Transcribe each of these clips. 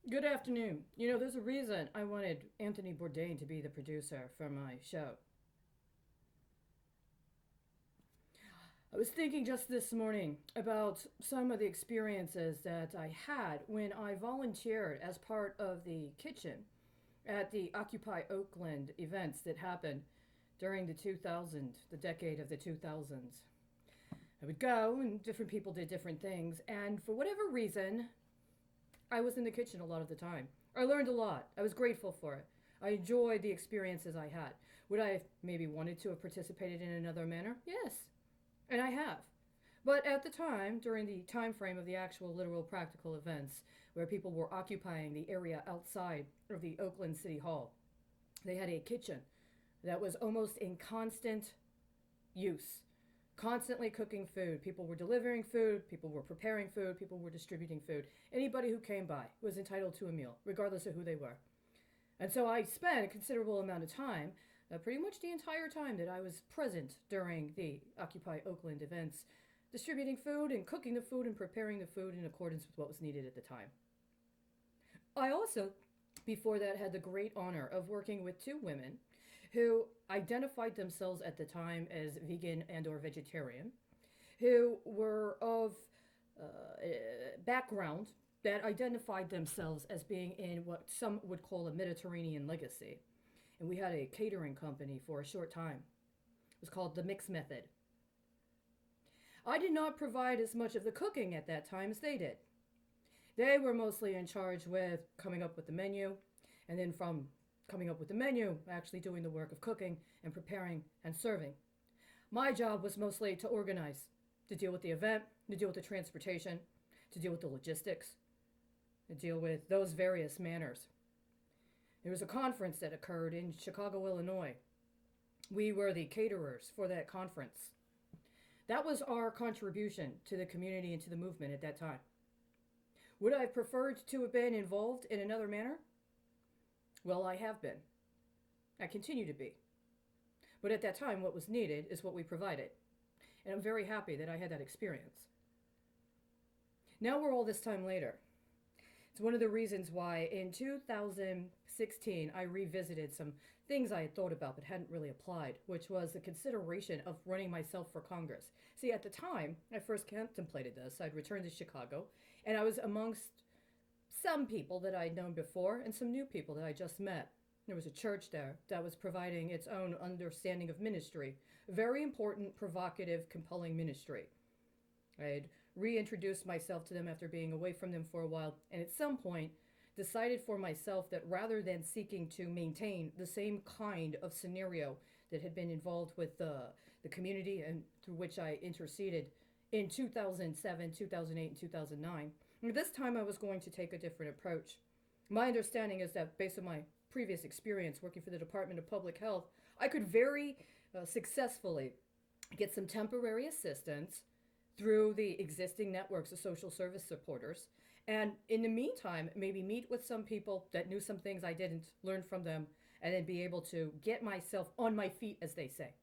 Good afternoon. You know, there's a reason I wanted Anthony Bourdain to be the producer for my show. I was thinking just this morning about some of the experiences that I had when I volunteered as part of the kitchen at the Occupy Oakland events that happened during the decade of the 2000s. I would go, and different people did different things, and for whatever reason, I was in the kitchen a lot of the time. I learned a lot. I was grateful for it. I enjoyed the experiences I had. Would I have maybe wanted to have participated in another manner? Yes. And I have. But at the time, during the time frame of the actual literal practical events, where people were occupying the area outside of the Oakland City Hall, they had a kitchen that was almost in constant use, constantly cooking food. People were delivering food, people were preparing food, people were distributing food. Anybody who came by was entitled to a meal, regardless of who they were. And so I spent a considerable amount of time, pretty much the entire time that I was present during the Occupy Oakland events, distributing food and cooking the food and preparing the food in accordance with what was needed at the time. I also, before that, had the great honor of working with two women who identified themselves at the time as vegan and or vegetarian, who were of background that identified themselves as being in what some would call a Mediterranean legacy. And we had a catering company for a short time. It was called the Mix Method. I did not provide as much of the cooking at that time as they did. They were mostly in charge with coming up with the menu, and then from coming up with the menu, actually doing the work of cooking and preparing and serving. My job was mostly to organize, to deal with the event, to deal with the transportation, to deal with the logistics, to deal with those various manners. There was a conference that occurred in Chicago, Illinois. We were the caterers for that conference. That was our contribution to the community and to the movement at that time. Would I have preferred to have been involved in another manner? Well, I have been. I continue to be. But at that time, what was needed is what we provided. And I'm very happy that I had that experience. Now we're all this time later. It's one of the reasons why in 2016 I revisited some things I had thought about but hadn't really applied, which was the consideration of running myself for Congress. See, at the time I first contemplated this, I'd returned to Chicago, and I was amongst some people that I'd known before and some new people that I just met. There was a church there that was providing its own understanding of ministry. Very important, provocative, compelling ministry. I had reintroduced myself to them after being away from them for a while, and at some point decided for myself that rather than seeking to maintain the same kind of scenario that had been involved with the community and through which I interceded in 2007, 2008, and 2009, this time I was going to take a different approach. My understanding is that based on my previous experience working for the Department of Public Health, I could very successfully get some temporary assistance through the existing networks of social service supporters. And in the meantime, maybe meet with some people that knew some things I didn't, learn from them, and then be able to get myself on my feet, as they say.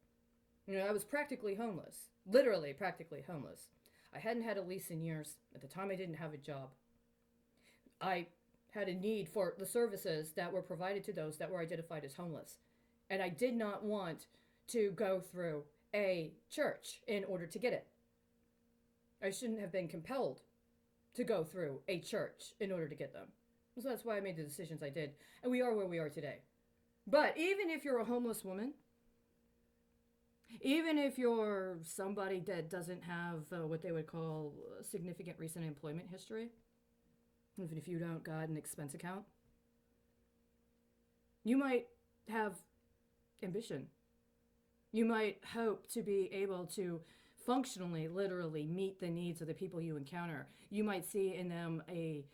You know, I was practically homeless, literally practically homeless. I hadn't had a lease in years. At the time, I didn't have a job. I had a need for the services that were provided to those that were identified as homeless. And I did not want to go through a church in order to get it. I shouldn't have been compelled to go through a church in order to get them. So that's why I made the decisions I did. And we are where we are today. But even if you're a homeless woman, even if you're somebody that doesn't have what they would call significant recent employment history, even if you don't got an expense account, you might have ambition. You might hope to be able to functionally, literally meet the needs of the people you encounter. You might see in them a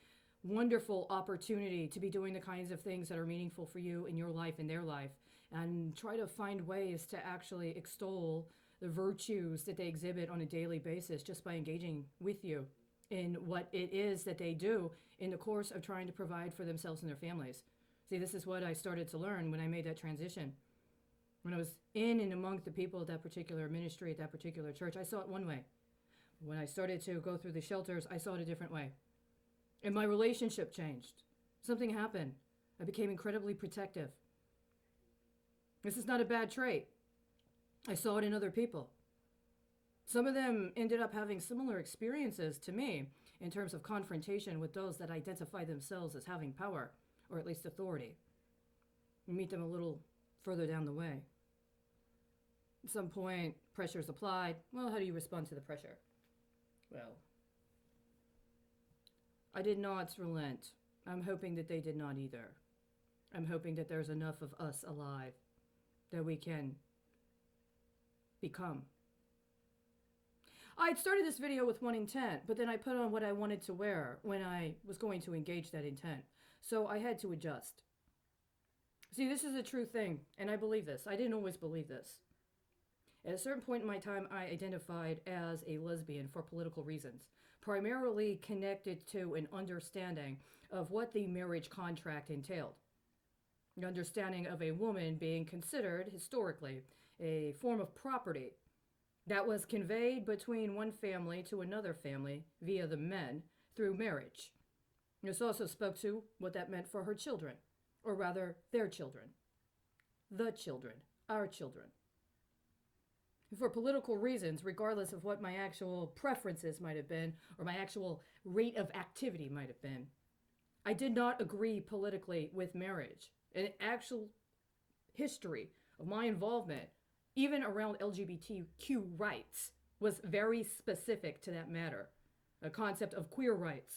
wonderful opportunity to be doing the kinds of things that are meaningful for you in your life and their life, and try to find ways to actually extol the virtues that they exhibit on a daily basis just by engaging with you in what it is that they do in the course of trying to provide for themselves and their families. See, this is what I started to learn when I made that transition. When I was in and among the people at that particular ministry, at that particular church, I saw it one way. When I started to go through the shelters, I saw it a different way. And my relationship changed. Something happened. I became incredibly protective. This is not a bad trait. I saw it in other people. Some of them ended up having similar experiences to me in terms of confrontation with those that identify themselves as having power, or at least authority. You meet them a little further down the way. At some point, pressure is applied. Well, how do you respond to the pressure? Well, I did not relent. I'm hoping that they did not either. I'm hoping that there's enough of us alive that we can become. I had started this video with one intent, but then I put on what I wanted to wear when I was going to engage that intent. So I had to adjust. See, this is a true thing, and I believe this. I didn't always believe this. At a certain point in my time, I identified as a lesbian for political reasons, primarily connected to an understanding of what the marriage contract entailed. An understanding of a woman being considered, historically, a form of property that was conveyed between one family to another family via the men through marriage. This also spoke to what that meant for her children, or rather, their children. The children, our children. For political reasons, regardless of what my actual preferences might have been, or my actual rate of activity might have been, I did not agree politically with marriage. An actual history of my involvement, even around LGBTQ rights, was very specific to that matter. The concept of queer rights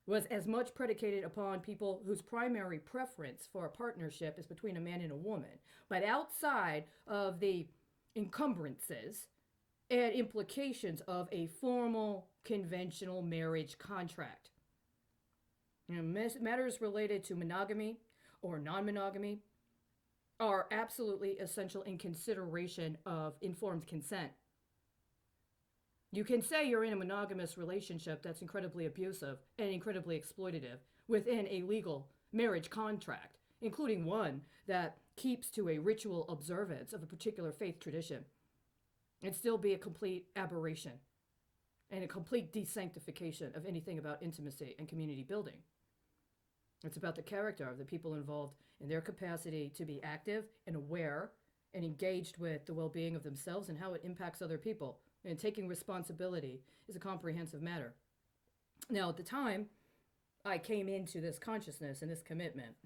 was as much predicated upon people whose primary preference for a partnership is between a man and a woman, but outside of the encumbrances and implications of a formal conventional marriage contract. Matters related to monogamy or non-monogamy are absolutely essential in consideration of informed consent. You can say you're in a monogamous relationship that's incredibly abusive and incredibly exploitative within a legal marriage contract, including one that keeps to a ritual observance of a particular faith tradition, and still be a complete aberration and a complete desanctification of anything about intimacy and community building. It's about the character of the people involved and their capacity to be active and aware and engaged with the well-being of themselves and how it impacts other people. And taking responsibility is a comprehensive matter. Now, at the time I came into this consciousness and this commitment,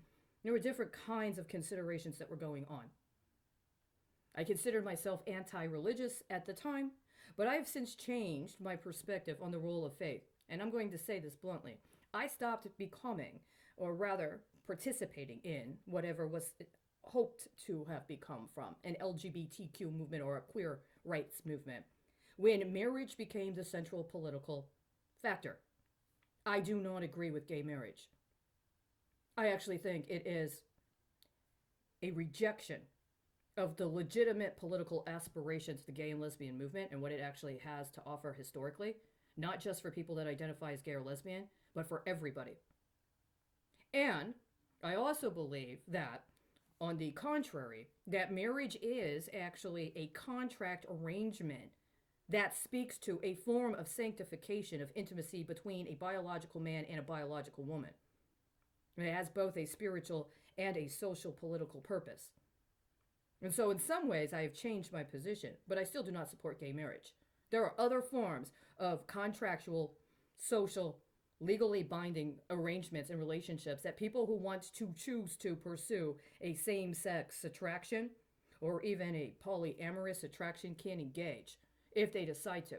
there were different kinds of considerations that were going on. I considered myself anti-religious at the time, but I have since changed my perspective on the role of faith. And I'm going to say this bluntly. I stopped becoming, or rather participating in, whatever was hoped to have become from an LGBTQ movement or a queer rights movement, when marriage became the central political factor. I do not agree with gay marriage. I actually think it is a rejection of the legitimate political aspirations of the gay and lesbian movement and what it actually has to offer historically, not just for people that identify as gay or lesbian, but for everybody. And I also believe that, on the contrary, that marriage is actually a contract arrangement that speaks to a form of sanctification of intimacy between a biological man and a biological woman. It has both a spiritual and a social political purpose. And so in some ways I have changed my position, but I still do not support gay marriage. There are other forms of contractual, social, legally binding arrangements and relationships that people who want to choose to pursue a same-sex attraction or even a polyamorous attraction can engage if they decide to.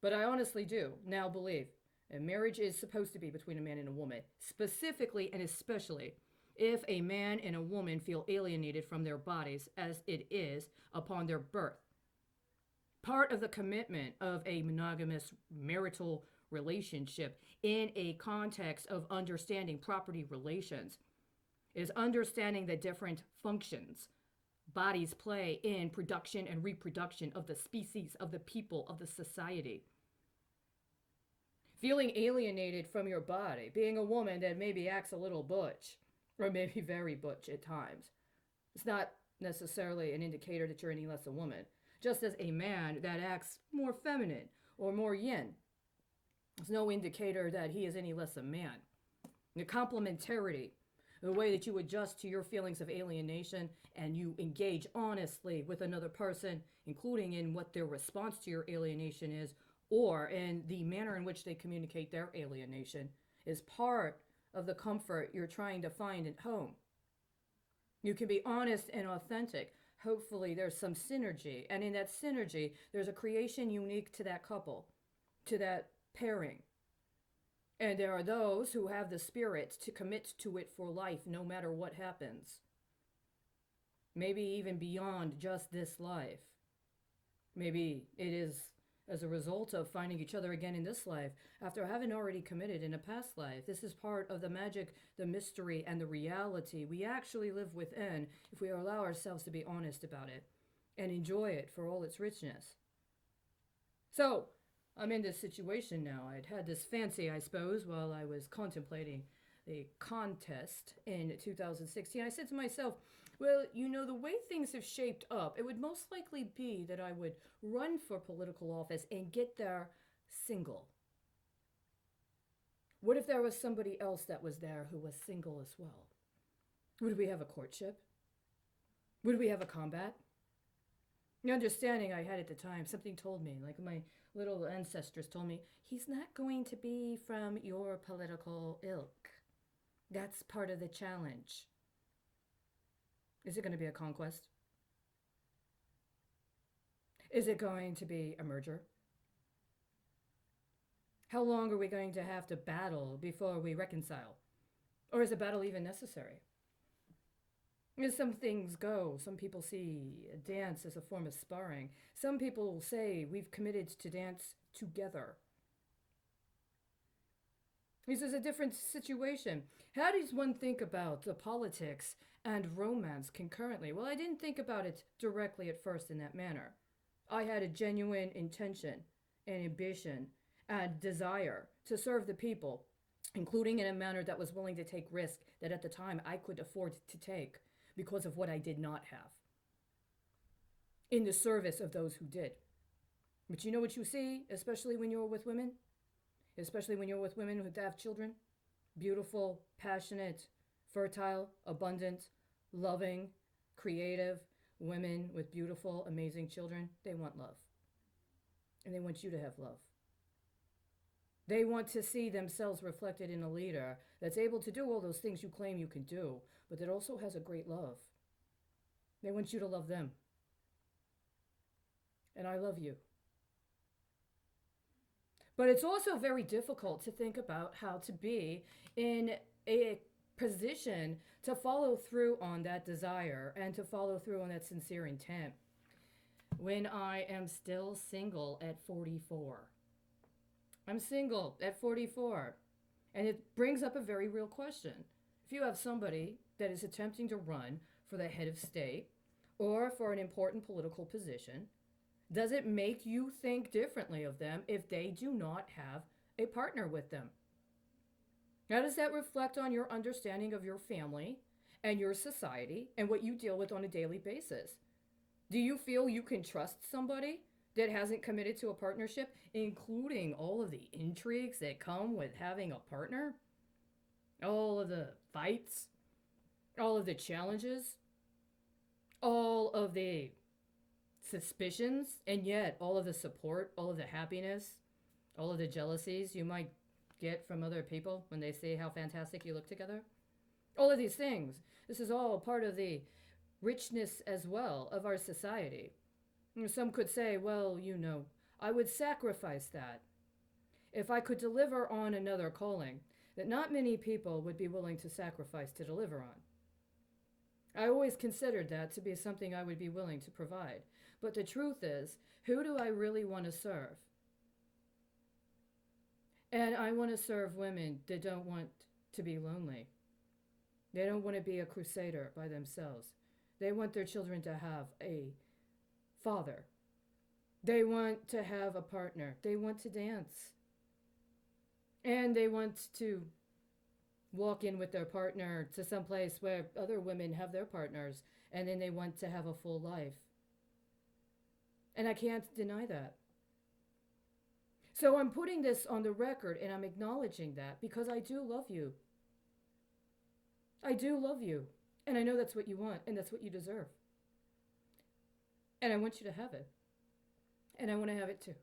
But I honestly do now believe that marriage is supposed to be between a man and a woman, specifically and especially if a man and a woman feel alienated from their bodies as it is upon their birth. Part of the commitment of a monogamous marital relationship in a context of understanding property relations is understanding the different functions bodies play in production and reproduction of the species, of the people, of the society. Feeling alienated from your body, being a woman that maybe acts a little butch, or maybe very butch at times, it's not necessarily an indicator that you're any less a woman. Just as a man that acts more feminine or more yin, it's no indicator that he is any less a man. The complementarity, the way that you adjust to your feelings of alienation and you engage honestly with another person, including in what their response to your alienation is, or in the manner in which they communicate their alienation, is part of the comfort you're trying to find at home. You can be honest and authentic. Hopefully, there's some synergy. And in that synergy, there's a creation unique to that couple, to that pairing. And there are those who have the spirit to commit to it for life, no matter what happens. Maybe even beyond just this life. Maybe it is as a result of finding each other again in this life after having already committed in a past life. This is part of the magic, the mystery, and the reality we actually live within if we allow ourselves to be honest about it and enjoy it for all its richness. So, I'm in this situation now. I'd had this fancy, I suppose, while I was contemplating the contest in 2016. I said to myself, well, the way things have shaped up, it would most likely be that I would run for political office and get there single. What if there was somebody else that was there who was single as well? Would we have a courtship? Would we have a combat? The understanding I had at the time, something told me, like my little ancestors told me, he's not going to be from your political ilk. That's part of the challenge. Is it going to be a conquest? Is it going to be a merger? How long are we going to have to battle before we reconcile? Or is a battle even necessary? As some things go, some people see dance as a form of sparring. Some people say we've committed to dance together. This is a different situation. How does one think about the politics and romance concurrently? Well, I didn't think about it directly at first in that manner. I had a genuine intention and ambition and desire to serve the people, including in a manner that was willing to take risk that at the time I could afford to take because of what I did not have, in the service of those who did. But you know what you see, especially when you're with women? Especially when you're with women who have children? Beautiful, passionate, fertile, abundant, loving, creative women with beautiful, amazing children. They want love. And they want you to have love. They want to see themselves reflected in a leader that's able to do all those things you claim you can do, but that also has a great love. They want you to love them. And I love you. But it's also very difficult to think about how to be in a position to follow through on that desire and to follow through on that sincere intent when I am still single at 44. I'm single at 44. And it brings up a very real question. If you have somebody that is attempting to run for the head of state or for an important political position, does it make you think differently of them if they do not have a partner with them? How does that reflect on your understanding of your family and your society and what you deal with on a daily basis? Do you feel you can trust somebody that hasn't committed to a partnership, including all of the intrigues that come with having a partner? All of the fights, all of the challenges, all of the suspicions, and yet all of the support, all of the happiness, all of the jealousies you might get from other people when they say how fantastic you look together. All of these things. This is all part of the richness as well of our society. Some could say, well, I would sacrifice that if I could deliver on another calling that not many people would be willing to sacrifice to deliver on. I always considered that to be something I would be willing to provide. But the truth is, who do I really want to serve? And I want to serve women that don't want to be lonely. They don't want to be a crusader by themselves. They want their children to have a father. They want to have a partner. They want to dance. And they want to walk in with their partner to some place where other women have their partners, and then they want to have a full life. And I can't deny that. So I'm putting this on the record and I'm acknowledging that because I do love you. I do love you. And I know that's what you want and that's what you deserve. And I want you to have it. And I want to have it too.